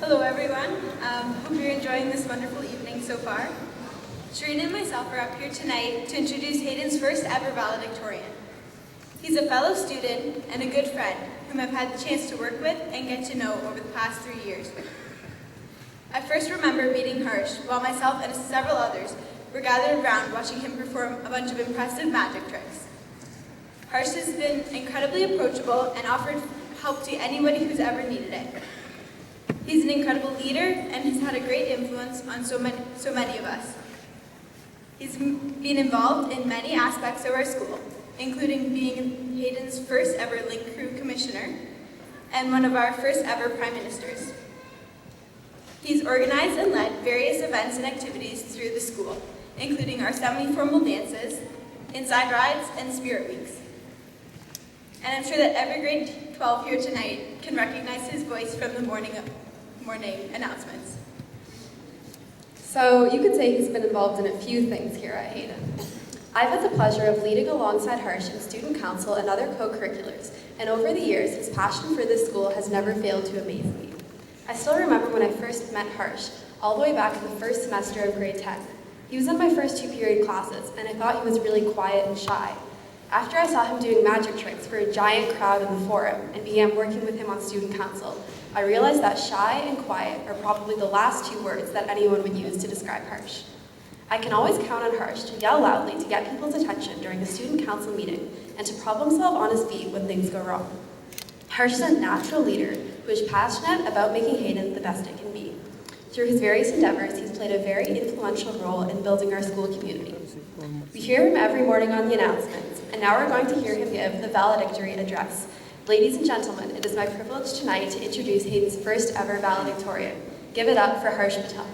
Hello everyone, hope you're enjoying this wonderful evening so far. Sharina and myself are up here tonight to introduce Hayden's first ever valedictorian. He's a fellow student and a good friend whom I've had the chance to work with and get to know over the past 3 years. I first remember meeting Harsh while myself and several others were gathered around watching him perform a bunch of impressive magic tricks. Harsh has been incredibly approachable and offered help to anybody who's ever needed it. He's an incredible leader and has had a great influence on so many of us. He's been involved in many aspects of our school, including being Hayden's first ever Link Crew Commissioner and one of our first ever Prime Ministers. He's organized and led various events and activities through the school, including our semi-formal dances, inside rides, and spirit weeks. And I'm sure that every grade 12 here tonight can recognize his voice from the morning announcements. So you could say he's been involved in a few things here at Hayden. I've had the pleasure of leading alongside Harsh in student council and other co-curriculars, and over the years, his passion for this school has never failed to amaze me. I still remember when I first met Harsh, all the way back in the first semester of grade 10. He was in my first 2 period classes, and I thought he was really quiet and shy. After I saw him doing magic tricks for a giant crowd in the forum and began working with him on student council, I realized that shy and quiet are probably the last 2 words that anyone would use to describe Harsh. I can always count on Harsh to yell loudly to get people's attention during a student council meeting and to problem solve on his feet when things go wrong. Harsh is a natural leader who is passionate about making Hayden the best it can be. Through his various endeavors, he's played a very influential role in building our school community. We hear him every morning on the announcements, and now we're going to hear him give the valedictorian address. Ladies and gentlemen, it is my privilege tonight to introduce Hayden's first ever valedictorian. Give it up for Harsh Patel.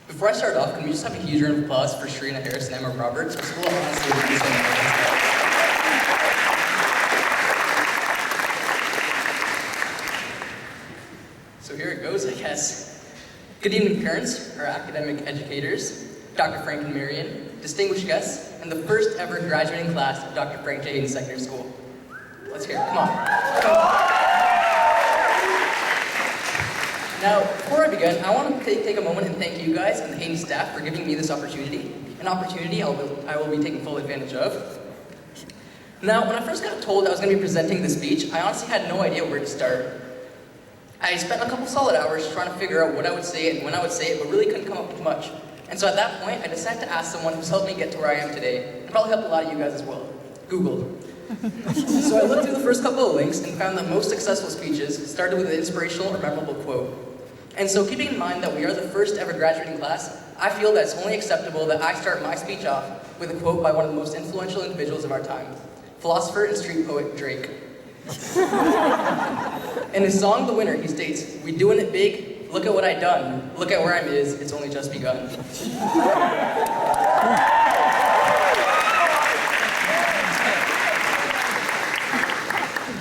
Before I start off, can we just have a huge round of applause for Sharina Harris and Emma Roberts? This will honestly be so nice. So here it goes, I guess. Good evening, parents, our academic educators, Dr. Frank and Marion, distinguished guests, and the first ever graduating class of Dr. Frank J. Hayden Secondary School. Let's hear it, come on. Now, before I begin, I want to take a moment and thank you guys and the Hayden staff for giving me this opportunity, an opportunity I will be taking full advantage of. Now, when I first got told I was going to be presenting this speech, I honestly had no idea where to start. I spent a couple solid hours trying to figure out what I would say and when I would say it, but really couldn't come up with much. And so at that point, I decided to ask someone who's helped me get to where I am today, and probably helped a lot of you guys as well, Google. So I looked through the first couple of links and found that most successful speeches started with an inspirational or memorable quote. And so keeping in mind that we are the first ever graduating class, I feel that it's only acceptable that I start my speech off with a quote by one of the most influential individuals of our time, philosopher and street poet Drake. In his song, The Winner, he states, "We doing it big, look at what I done, look at where I'm is, it's only just begun."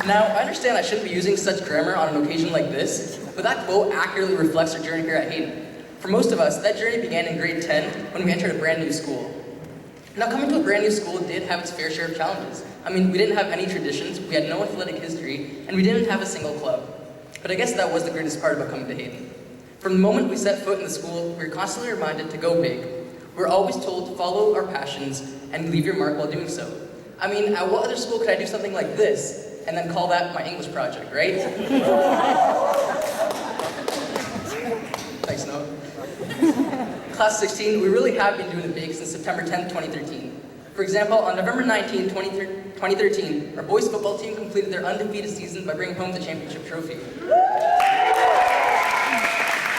Now, I understand I shouldn't be using such grammar on an occasion like this, but that quote accurately reflects our journey here at Hayden. For most of us, that journey began in grade 10 when we entered a brand new school. Now, coming to a brand new school did have its fair share of challenges. I mean, we didn't have any traditions, we had no athletic history, and we didn't have a single club. But I guess that was the greatest part about coming to Hayden. From the moment we set foot in the school, we were constantly reminded to go big. We were always told to follow our passions and leave your mark while doing so. I mean, at what other school could I do something like this and then call that my English project, right? Thanks, Noah. Class 16, we really have been doing it big since September 10th, 2013. For example, on November 19th, 2013, our boys football team completed their undefeated season by bringing home the championship trophy.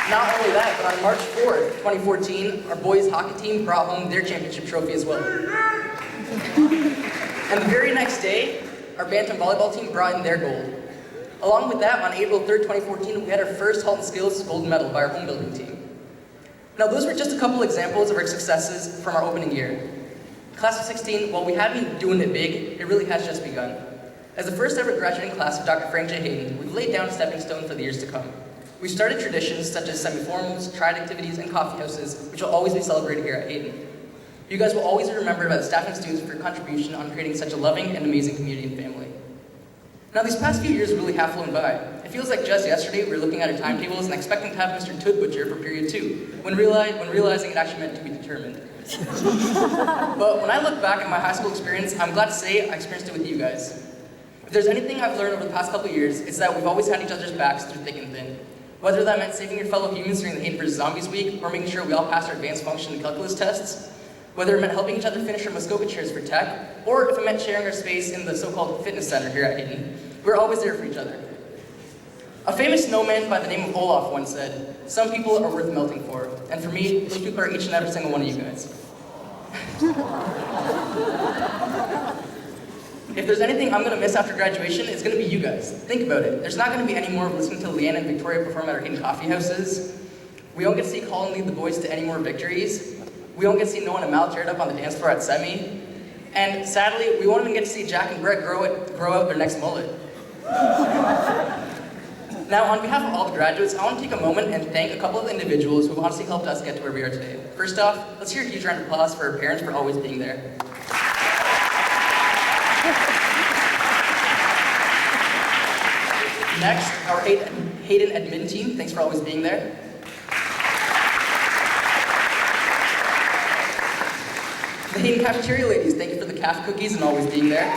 Not only that, but on March 4th, 2014, our boys hockey team brought home their championship trophy as well. And the very next day, our bantam volleyball team brought in their gold. Along with that, on April 3rd, 2014, we had our first Halton Skills gold medal by our home building team. Now, those were just a couple examples of our successes from our opening year. Class of 16, while we have been doing it big, it really has just begun. As the first ever graduating class of Dr. Frank J. Hayden, we've laid down a stepping stone for the years to come. We've started traditions such as semi-formals, triad activities, and coffee houses, which will always be celebrated here at Hayden. You guys will always be remembered by the staff and students for your contribution on creating such a loving and amazing community and family. Now, these past few years really have flown by. It feels like just yesterday we were looking at our timetables and expecting to have Mr. Toodbutcher for period 2, when realizing it actually meant to be determined. But when I look back at my high school experience, I'm glad to say I experienced it with you guys. If there's anything I've learned over the past couple of years, it's that we've always had each other's backs through thick and thin. Whether that meant saving your fellow humans during the Hayden vs. Zombies week, or making sure we all passed our advanced function and calculus tests, whether it meant helping each other finish our Muskoka chairs for tech, or if it meant sharing our space in the so-called fitness center here at Hayden, we're always there for each other. A famous snowman by the name of Olaf once said, "Some people are worth melting for," and for me, those people are each and every single one of you guys. If there's anything I'm going to miss after graduation, it's going to be you guys. Think about it. There's not going to be any more of listening to Leanne and Victoria perform at our Hayden coffee houses. We don't get to see Colin lead the boys to any more victories. We don't get to see Noah and Mal teared up on the dance floor at Semi. And sadly, we won't even get to see Jack and Brett grow out their next mullet. Now, on behalf of all the graduates, I want to take a moment and thank a couple of individuals who have honestly helped us get to where we are today. First off, let's hear a huge round of applause for our parents for always being there. Next, our Hayden admin team, thanks for always being there. The Hayden cafeteria ladies, thank you for the calf cookies and always being there.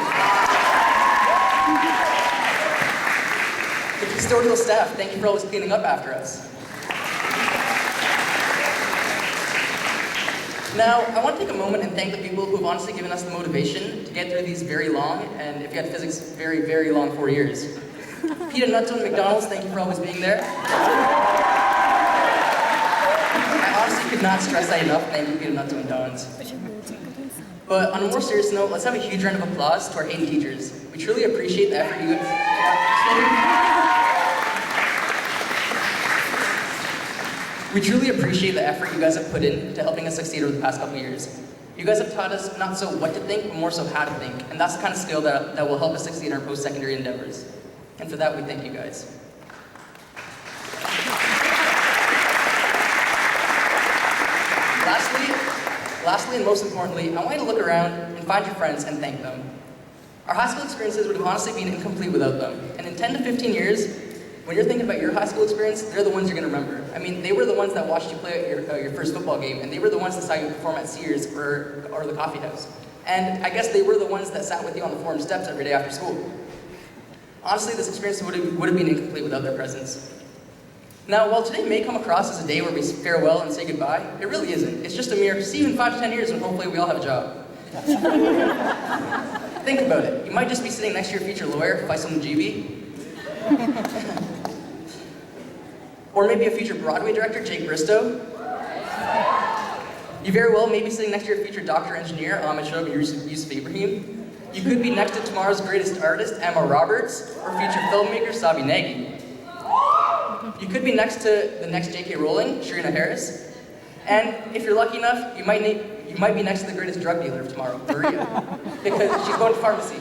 The custodial staff, thank you for always cleaning up after us. Now, I want to take a moment and thank the people who have honestly given us the motivation to get through these very long, and if you had physics, very, very long 4 years. Peter Nutto and McDonald's, thank you for always being there. I honestly could not stress that enough, thank you Peter Nutto and McDonald's. But on a more serious note, let's have a huge round of applause to our Hayden teachers. We truly appreciate the effort you guys have put in to helping us succeed over the past couple of years. You guys have taught us not so what to think, but more so how to think, and that's the kind of skill that will help us succeed in our post-secondary endeavors. And for that, we thank you guys. Lastly, and most importantly, I want you to look around and find your friends and thank them. Our high school experiences would have honestly been incomplete without them. And in 10 to 15 years, when you're thinking about your high school experience, they're the ones you're going to remember. I mean, they were the ones that watched you play at your first football game, and they were the ones that saw you perform at Sears or the coffee house. And I guess they were the ones that sat with you on the forum steps every day after school. Honestly, this experience would have been incomplete without their presence. Now, while today may come across as a day where we farewell and say goodbye, it really isn't. It's just a mere see you in 5 to 10 years when hopefully we all have a job. Think about it. You might just be sitting next to your future lawyer, Faisal Mujibi. Or maybe a future Broadway director, Jake Bristow. You very well may be sitting next to your future doctor engineer, Ahmed Shoaib and Yusuf Ibrahim. You could be next to tomorrow's greatest artist, Emma Roberts, or future filmmaker, Sabi Nagy. You could be next to the next J.K. Rowling, Sharina Harris. And if you're lucky enough, you might be next to the greatest drug dealer of tomorrow, Maria. Because she's going to pharmacy.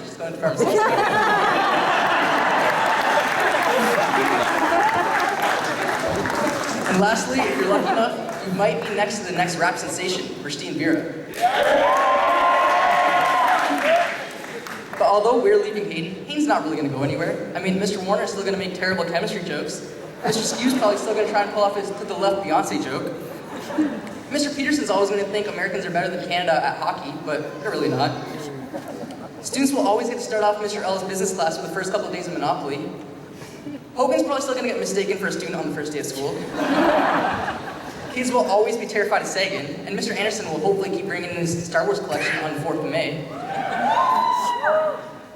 And lastly, if you're lucky enough, you might be next to the next rap sensation, Christine Vera. But although we're leaving Hayden, Hayden's not really going to go anywhere. I mean, Mr. Warner's still going to make terrible chemistry jokes. Mr. Skew's probably still going to try and pull off his to the left Beyonce joke. Mr. Peterson's always going to think Americans are better than Canada at hockey, but they're really not. Students will always get to start off Mr. L's business class for the first couple of days of Monopoly. Hogan's probably still going to get mistaken for a student on the first day of school. Kids will always be terrified of Sagan, and Mr. Anderson will hopefully keep bringing in his Star Wars collection on the 4th of May.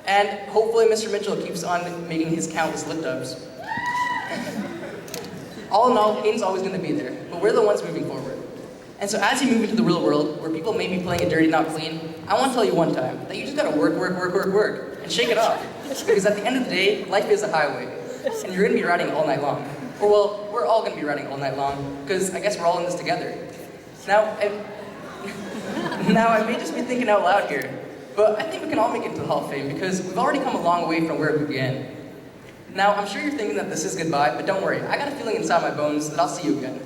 And hopefully Mr. Mitchell keeps on making his countless lip dubs. All in all, Hayden's always going to be there, but we're the ones moving forward. And so as you move into the real world, where people may be playing it dirty, not clean, I want to tell you one time that you just gotta work, and shake it off. Because at the end of the day, life is a highway, and you're going to be riding all night long. Or well, we're all going to be riding all night long, because I guess we're all in this together. Now, Now, I may just be thinking out loud here, but I think we can all make it to the Hall of Fame because we've already come a long way from where it began. Now, I'm sure you're thinking that this is goodbye, but don't worry, I got a feeling inside my bones that I'll see you again.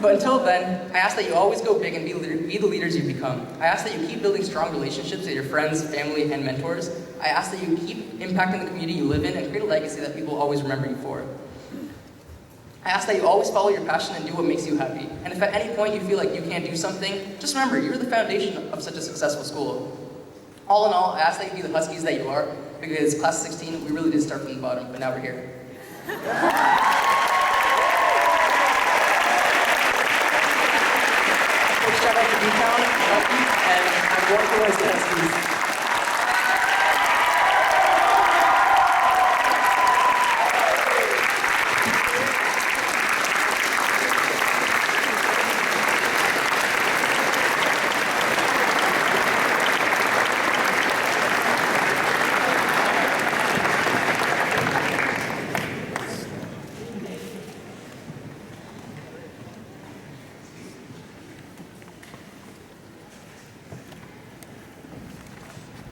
But until then, I ask that you always go big and be the leaders you've become. I ask that you keep building strong relationships with your friends, family, and mentors. I ask that you keep impacting the community you live in and create a legacy that people always remember you for. I ask that you always follow your passion and do what makes you happy. And if at any point you feel like you can't do something, just remember, you're the foundation of such a successful school. All in all, I ask that you be the Huskies that you are, because class of 16, we really did start from the bottom, but now we're here. Quick shout out to D-Town, and I'm going for my Huskies.